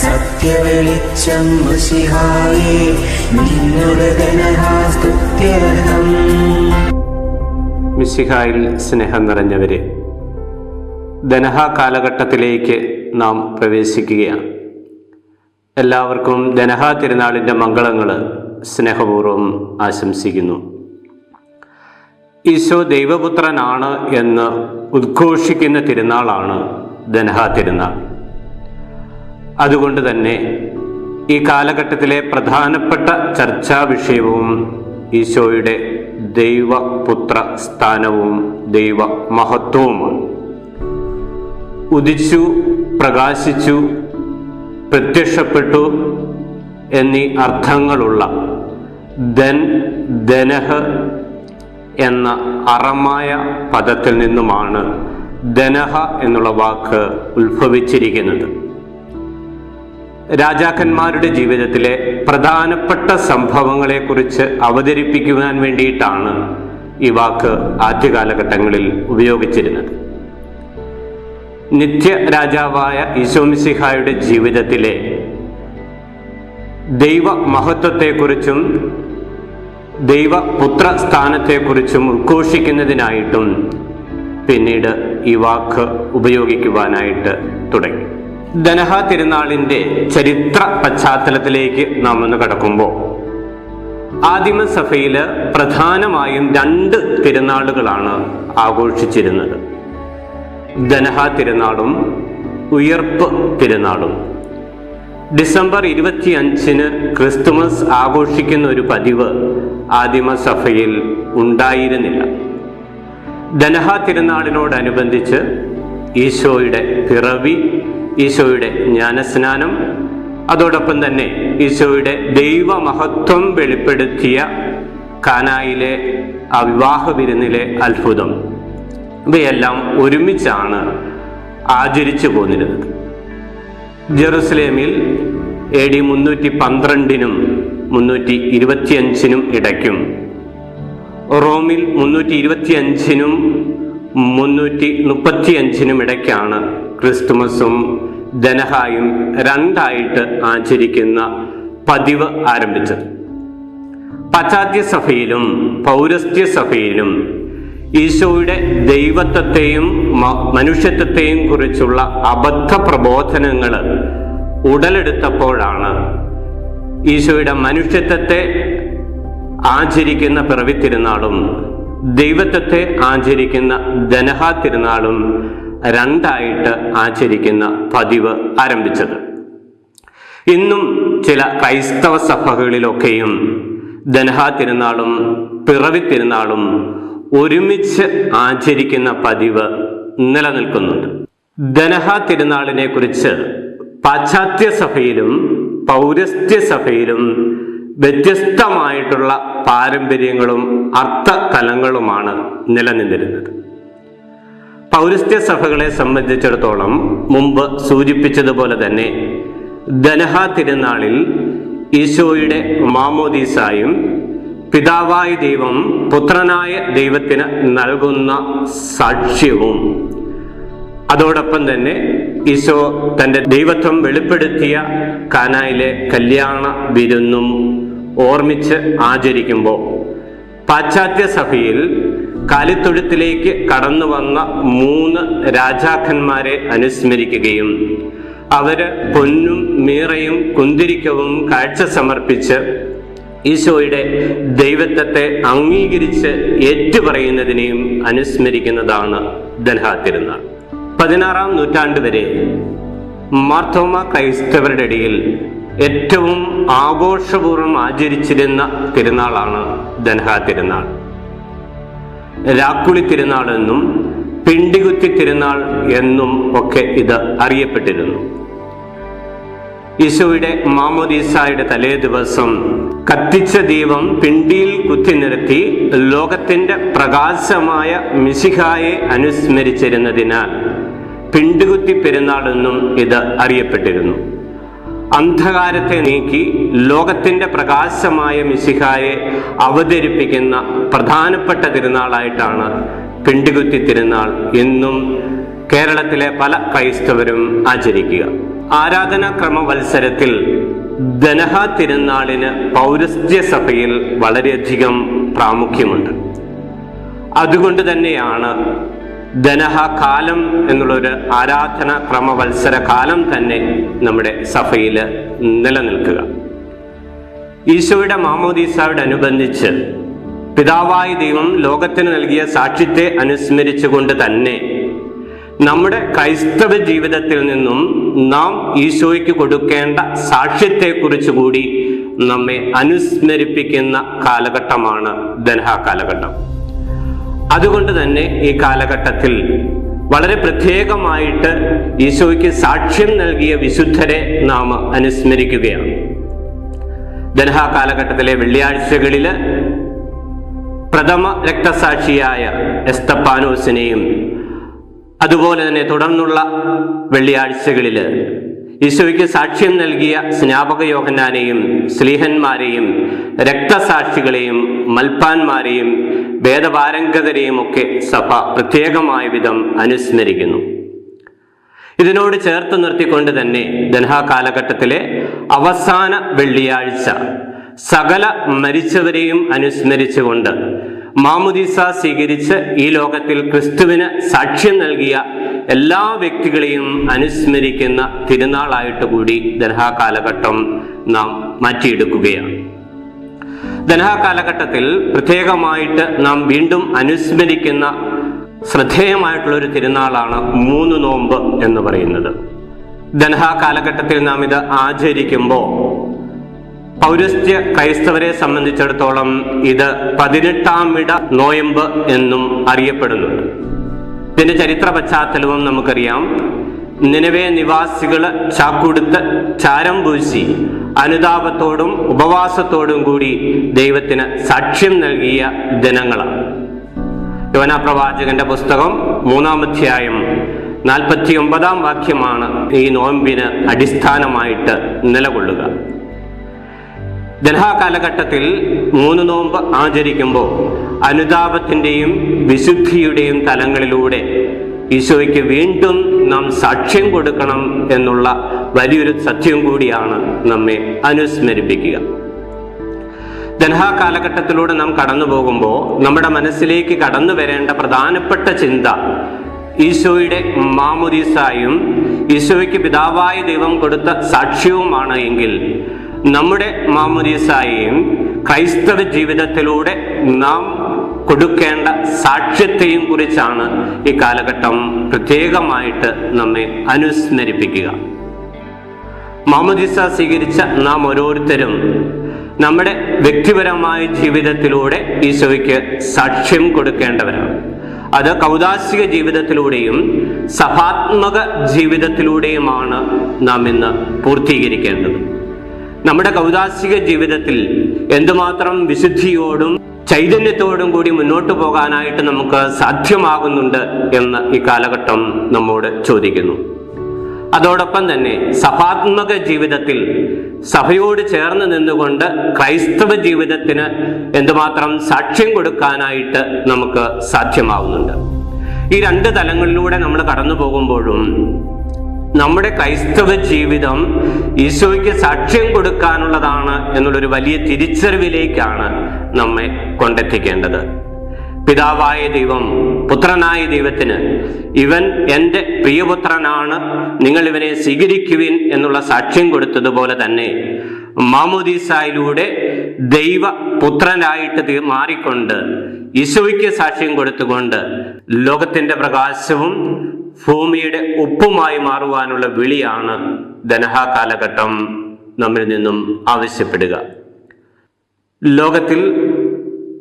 സത്യവെളിച്ചം മിശിഹായേ, നിന്നുടെ ധനഹാസ്തുത്യർഹം. മിശിഹായിൽ സ്നേഹം നിറഞ്ഞവരെ, ധനഹ കാലഘട്ടത്തിലേക്ക് നാം പ്രവേശിക്കുകയാണ്. എല്ലാവർക്കും ധനഹ തിരുനാളിൻ്റെ മംഗളങ്ങൾ സ്നേഹപൂർവ്വം ആശംസിക്കുന്നു. ഈശോ ദൈവപുത്രനാണ് എന്ന് ഉദ്ഘോഷിക്കുന്ന തിരുനാളാണ് ധനഹ തിരുനാൾ. അതുകൊണ്ട് തന്നെ ഈ കാലഘട്ടത്തിലെ പ്രധാനപ്പെട്ട ചർച്ചാ വിഷയവും ഈശോയുടെ ദൈവപുത്ര സ്ഥാനവും ദൈവ മഹത്വവുമാണ്. ഉദിച്ചു, പ്രകാശിച്ചു, പ്രത്യക്ഷപ്പെട്ടു എന്നീ അർത്ഥങ്ങളുള്ള ധനഹ് എന്ന അറമായ പദത്തിൽ നിന്നുമാണ് ധനഹ എന്നുള്ള വാക്ക് ഉത്ഭവിച്ചിരിക്കുന്നത്. രാജാക്കന്മാരുടെ ജീവിതത്തിലെ പ്രധാനപ്പെട്ട സംഭവങ്ങളെക്കുറിച്ച് അവതരിപ്പിക്കുവാൻ വേണ്ടിയിട്ടാണ് ഈ വാക്ക് ആദ്യകാലഘട്ടങ്ങളിൽ ഉപയോഗിച്ചിരുന്നത്. നിത്യ രാജാവായ ഈശോ മിശിഹായുടെ ജീവിതത്തിലെ ദൈവ മഹത്വത്തെക്കുറിച്ചും ദൈവപുത്ര സ്ഥാനത്തെക്കുറിച്ചും ഉദ്ഘോഷിക്കുന്നതിനായിട്ടും പിന്നീട് ഈ വാക്ക് ഉപയോഗിക്കുവാനായിട്ട് തുടങ്ങി. ധനഹ തിരുനാളിൻ്റെ ചരിത്ര പശ്ചാത്തലത്തിലേക്ക് നാം ഒന്ന് കടക്കുമ്പോൾ, ആദിമസഭയിൽ പ്രധാനമായും 2 തിരുനാളുകളാണ് ആഘോഷിച്ചിരുന്നത്. ധനഹ തിരുനാളും ഉയർപ്പ് തിരുനാളും. ഡിസംബർ 25-ന് ക്രിസ്തുമസ് ആഘോഷിക്കുന്ന ഒരു പതിവ് ആദിമസഭയിൽ ഉണ്ടായിരുന്നില്ല. ധനഹ തിരുനാളിനോടനുബന്ധിച്ച് ഈശോയുടെ പിറവി, ഈശോയുടെ ജ്ഞാനസ്നാനം, അതോടൊപ്പം തന്നെ ഈശോയുടെ ദൈവമഹത്വം വെളിപ്പെടുത്തിയ കാനായിലെ ആ വിവാഹ വിരുന്നിലെ അത്ഭുതം, ഇവയെല്ലാം ഒരുമിച്ചാണ് ആചരിച്ചു പോന്നിരുന്നത്. ജെറുസലേമിൽ AD 312-നും 325-നും ഇടയ്ക്കും, റോമിൽ 325-നും 335-നും ഇടയ്ക്കാണ് ക്രിസ്തുമസും ധനഹായും 2ആയിട്ട് ആചരിക്കുന്ന പതിവ് ആരംഭിച്ചത്. പാശ്ചാത്യ സഭയിലും പൗരസ്ത്യ സഭയിലും ഈശോയുടെ ദൈവത്വത്തെയും മനുഷ്യത്വത്തെയും കുറിച്ചുള്ള അബദ്ധ പ്രബോധനങ്ങൾ ഉടലെടുത്തപ്പോഴാണ് ഈശോയുടെ മനുഷ്യത്വത്തെ ആചരിക്കുന്ന പിറവി തിരുനാളും ദൈവത്വത്തെ ആചരിക്കുന്ന ധനഹ തിരുനാളും 2ആയിട്ട് ആചരിക്കുന്ന പതിവ് ആരംഭിച്ചത്. ഇന്നും ചില ക്രൈസ്തവ സഭകളിലൊക്കെയും ധനഹ തിരുനാളും പിറവി തിരുനാളും ഒരുമിച്ച് ആചരിക്കുന്ന പതിവ് നിലനിൽക്കുന്നുണ്ട്. ധനഹ തിരുനാളിനെ കുറിച്ച് പാശ്ചാത്യ സഭയിലും പൗരസ്ത്യ സഭയിലും വ്യത്യസ്തമായിട്ടുള്ള പാരമ്പര്യങ്ങളും അർത്ഥതലങ്ങളുമാണ് നിലനിന്നിരുന്നത്. പൗരസ്ത്യ സഭകളെ സംബന്ധിച്ചിടത്തോളം മുമ്പ് സൂചിപ്പിച്ചതുപോലെ തന്നെ ധനഹ തിരുനാളിൽ ഈശോയുടെ മാമോദീസായും പിതാവായ ദൈവം പുത്രനായ ദൈവത്തിന് നൽകുന്ന സാക്ഷ്യവും, അതോടൊപ്പം തന്നെ ഈശോ തൻ്റെ ദൈവത്വം വെളിപ്പെടുത്തിയ കാനായിലെ കല്യാണ വിരുന്നും ഓർമ്മിച്ച് ആചരിക്കുമ്പോൾ, പാശ്ചാത്യ സഭയിൽ കാലിത്തൊഴുത്തിലേക്ക് കടന്നു വന്ന 3 രാജാക്കന്മാരെ അനുസ്മരിക്കുകയും അവര് പൊന്നും മീറയും കുന്തിരിക്കവും കാഴ്ച സമർപ്പിച്ച് ഈശോയുടെ ദൈവത്വത്തെ അംഗീകരിച്ച് ഏറ്റുപറയുന്നതിനെയും അനുസ്മരിക്കുന്നതാണ് ധനഹ തിരുനാൾ. 16-ാം നൂറ്റാണ്ട് വരെ മാർത്തോമ ക്രൈസ്തവരുടെ ഇടയിൽ ഏറ്റവും ആഘോഷപൂർവ്വം ആചരിച്ചിരുന്ന തിരുനാളാണ് ധനഹ തിരുനാൾ. രാക്കുളി തിരുനാൾ എന്നും പിണ്ടികുത്തി തിരുനാൾ എന്നും ഒക്കെ ഇത് അറിയപ്പെട്ടിരുന്നു. ഈശോയുടെ മാമോദീസായുടെ തലേ ദിവസം കത്തിച്ച ദീപം പിണ്ടിയിൽ കുത്തി നിർത്തി ലോകത്തിന്റെ പ്രകാശമായ മിശിഹായെ അനുസ്മരിച്ചിരുന്നതിനാൽ പിണ്ടുകുത്തി പെരുന്നാൾ എന്നും ഇത് അറിയപ്പെട്ടിരുന്നു. അന്ധകാരത്തെ നീക്കി ലോകത്തിന്റെ പ്രകാശമായ മിശിഹായെ അവതരിപ്പിക്കുന്ന പ്രധാനപ്പെട്ട തിരുനാളായിട്ടാണ് പിണ്ടികുത്തി തിരുനാൾ ഇന്നും കേരളത്തിലെ പല ക്രൈസ്തവരും ആചരിക്കുക. ആരാധനാക്രമ വത്സരത്തിൽ ദനഹ തിരുനാളിന് പൗരസ്ത്യ സഭയിൽ വളരെയധികം പ്രാമുഖ്യമുണ്ട്. അതുകൊണ്ട് തന്നെയാണ് ദനഹ കാലം എന്നുള്ളൊരു ആരാധന ക്രമവത്സര കാലം തന്നെ നമ്മുടെ സഭയിൽ നിലനിൽക്കുക. ഈശോയുടെ മാമോദീസായോടനുബന്ധിച്ച് പിതാവായ ദൈവം ലോകത്തിന് നൽകിയ സാക്ഷ്യത്തെ അനുസ്മരിച്ചുകൊണ്ട് തന്നെ നമ്മുടെ ക്രൈസ്തവ ജീവിതത്തിൽ നിന്നും നാം ഈശോയ്ക്ക് കൊടുക്കേണ്ട സാക്ഷ്യത്തെക്കുറിച്ച് കൂടി നമ്മെ അനുസ്മരിപ്പിക്കുന്ന കാലഘട്ടമാണ് ദനഹ കാലഘട്ടം. അതുകൊണ്ട് തന്നെ ഈ കാലഘട്ടത്തിൽ വളരെ പ്രത്യേകമായിട്ട് ഈശോയ്ക്ക് സാക്ഷ്യം നൽകിയ വിശുദ്ധരെ നാം അനുസ്മരിക്കുകയാണ്. ദനഹ കാലഘട്ടത്തിലെ വെള്ളിയാഴ്ചകളില് പ്രഥമ രക്തസാക്ഷിയായ എസ്തപ്പാനോസിനെയും അതുപോലെ തന്നെ തുടർന്നുള്ള വെള്ളിയാഴ്ചകളില് ഈശോയ്ക്ക് സാക്ഷ്യം നൽകിയ സ്നാപക യോഹന്നാനെയും സ്ലീഹന്മാരെയും രക്തസാക്ഷികളെയും മൽപ്പാന്മാരെയും വേദപാരംഗതരെയും ഒക്കെ സഭ പ്രത്യേകമായ വിധം അനുസ്മരിക്കുന്നു. ഇതിനോട് ചേർത്ത് നിർത്തിക്കൊണ്ട് തന്നെ ദനഹ കാലഘട്ടത്തിലെ അവസാന വെള്ളിയാഴ്ച സകല മരിച്ചവരെയും അനുസ്മരിച്ചുകൊണ്ട് മാമുദീസ സ്വീകരിച്ച് ഈ ലോകത്തിൽ ക്രിസ്തുവിന് സാക്ഷ്യം നൽകിയ എല്ലാ വ്യക്തികളെയും അനുസ്മരിക്കുന്ന തിരുനാളായിട്ട് കൂടി ദനഹ കാലഘട്ടം നാം മാറ്റിയെടുക്കുകയാണ്. ദനഹ കാലഘട്ടത്തിൽ പ്രത്യേകമായിട്ട് നാം വീണ്ടും അനുസ്മരിക്കുന്ന ശ്രദ്ധേയമായിട്ടുള്ള ഒരു തിരുനാളാണ് 3 നോമ്പ് എന്ന് പറയുന്നത്. ദനഹ കാലഘട്ടത്തിൽ നാം ഇത് ആചരിക്കുമ്പോൾ പൗരസ്ത്യ ക്രൈസ്തവരെ സംബന്ധിച്ചിടത്തോളം ഇത് 18-ാം ഇട നോയമ്പ് എന്നും അറിയപ്പെടുന്നുണ്ട്. ഇതിന്റെ ചരിത്ര പശ്ചാത്തലവും നമുക്കറിയാം. നിനവേ നിവാസികള് ചാക്കുടുത്ത് ചാരം പൂശി അനുതാപത്തോടും ഉപവാസത്തോടും കൂടി ദൈവത്തിന് സാക്ഷ്യം നൽകിയ ദിനങ്ങളാണ്. യോനാ പ്രവാചകന്റെ പുസ്തകം 3-ാം അധ്യായം 49-ാം വാക്യമാണ് ഈ നോയമ്പിന് അടിസ്ഥാനമായിട്ട് നിലകൊള്ളുക. ദനഹ കാലഘട്ടത്തിൽ 3 നോമ്പ് ആചരിക്കുമ്പോൾ അനുതാപത്തിന്റെയും വിശുദ്ധിയുടെയും തലങ്ങളിലൂടെ ഈശോയ്ക്ക് വീണ്ടും നാം സാക്ഷ്യം കൊടുക്കണം എന്നുള്ള വലിയൊരു സത്യം കൂടിയാണ് നമ്മെ അനുസ്മരിപ്പിക്കുക. ദനഹ കാലഘട്ടത്തിലൂടെ നാം കടന്നു പോകുമ്പോൾ നമ്മുടെ മനസ്സിലേക്ക് കടന്നു വരേണ്ട പ്രധാനപ്പെട്ട ചിന്ത ഈശോയുടെ മാമോദീസായും ഈശോയ്ക്ക് പിതാവായ ദൈവം കൊടുത്ത സാക്ഷ്യവുമാണ് എങ്കിൽ നമ്മുടെ മാമോദീസായെയും ക്രൈസ്തവ ജീവിതത്തിലൂടെ നാം കൊടുക്കേണ്ട സാക്ഷ്യത്തെയും കുറിച്ചാണ് ഈ കാലഘട്ടം പ്രത്യേകമായിട്ട് നമ്മെ അനുസ്മരിപ്പിക്കുക. മാമോദീസ സ്വീകരിച്ച നാം ഓരോരുത്തരും നമ്മുടെ വ്യക്തിപരമായ ജീവിതത്തിലൂടെ ഈശോയ്ക്ക് സാക്ഷ്യം കൊടുക്കേണ്ടവരാണ്. അത് കൗദാശിക ജീവിതത്തിലൂടെയും സഭാത്മക ജീവിതത്തിലൂടെയുമാണ് നാം ഇന്ന് പൂർത്തീകരിക്കേണ്ടത്. നമ്മുടെ കൗദാശിക ജീവിതത്തിൽ എന്തുമാത്രം വിശുദ്ധിയോടും ചൈതന്യത്തോടും കൂടി മുന്നോട്ട് പോകാനായിട്ട് നമുക്ക് സാധ്യമാകുന്നുണ്ട് എന്ന് ഈ കാലഘട്ടം നമ്മോട് ചോദിക്കുന്നു. അതോടൊപ്പം തന്നെ സഭാത്മക ജീവിതത്തിൽ സഭയോട് ചേർന്ന് നിന്നുകൊണ്ട് ക്രൈസ്തവ ജീവിതത്തിന് എന്തുമാത്രം സാക്ഷ്യം കൊടുക്കാനായിട്ട് നമുക്ക് സാധ്യമാവുന്നുണ്ട്. ഈ 2 തലങ്ങളിലൂടെ നമ്മൾ കടന്നു പോകുമ്പോഴും നമ്മുടെ ക്രൈസ്തവ ജീവിതം ഈശോയ്ക്ക് സാക്ഷ്യം കൊടുക്കാനുള്ളതാണ് എന്നുള്ളൊരു വലിയ തിരിച്ചറിവിലേക്കാണ് നമ്മെ കൊണ്ടെത്തിക്കേണ്ടത്. പിതാവായ ദൈവം പുത്രനായ ദൈവത്തിന് ഇവൻ എൻ്റെ പ്രിയപുത്രനാണ്, നിങ്ങൾ ഇവനെ സ്വീകരിക്കുവിൻ എന്നുള്ള സാക്ഷ്യം കൊടുത്തതുപോലെ തന്നെ മാമോദീസായിലൂടെ ദൈവ പുത്രനായിട്ട് മാറിക്കൊണ്ട് ഈശോയ്ക്ക് സാക്ഷ്യം കൊടുത്തുകൊണ്ട് ലോകത്തിന്റെ പ്രകാശവും ഭൂമിയുടെ ഉപ്പുമായി മാറുവാനുള്ള വിളിയാണ് ദനഹ കാലഘട്ടം നമ്മിൽ നിന്നും ആവശ്യപ്പെടുക. ലോകത്തിൽ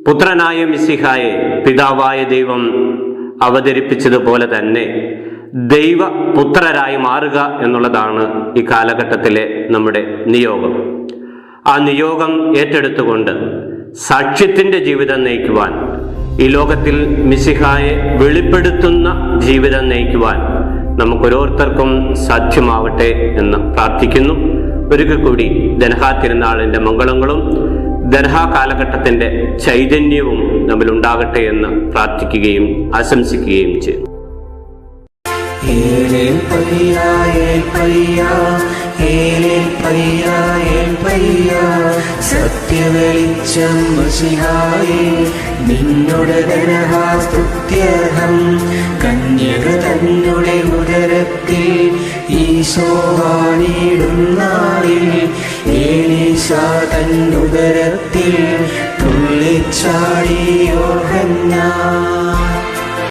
പുത്രനായ മിശിഹായെ പിതാവായ ദൈവം അവതരിപ്പിച്ചതുപോലെ തന്നെ ദൈവപുത്രരായി മാറുക എന്നുള്ളതാണ് ഈ കാലഘട്ടത്തിലെ നമ്മുടെ നിയോഗം. ആ നിയോഗം ഏറ്റെടുത്തുകൊണ്ട് സാക്ഷ്യത്തിന്റെ ജീവിതം നയിക്കുവാൻ, ഈ ലോകത്തിൽ മിശിഹായെ വെളിപ്പെടുത്തുന്ന ജീവിതം നയിക്കുവാൻ നമുക്കോരോരുത്തർക്കും സാധ്യമാവട്ടെ എന്ന് പ്രാർത്ഥിക്കുന്നു. ഒരിക്കൽ കൂടി ദനഹ തിരുനാളിന്റെ മംഗളങ്ങളും ദർഹാ കാലഘട്ടത്തിന്റെ ചൈതന്യവും നമ്മിൽ ഉണ്ടാകട്ടെ എന്ന് പ്രാർത്ഥിക്കുകയും ആശംസിക്കുകയും ചെയ്യുന്നു. സത്യവെളിച്ചം മശിഹായേ നിന്നുടെ ധനഹാസ്തുത്യർഹം. കന്യക തന്നുടെ ഉദരത്തിൽ ഈശോ വാണിടുന്നാളിൽ ഏലീശാ തന്നുദരത്തിൽ തുള്ളിച്ചാടിയോഹന്നാൻ.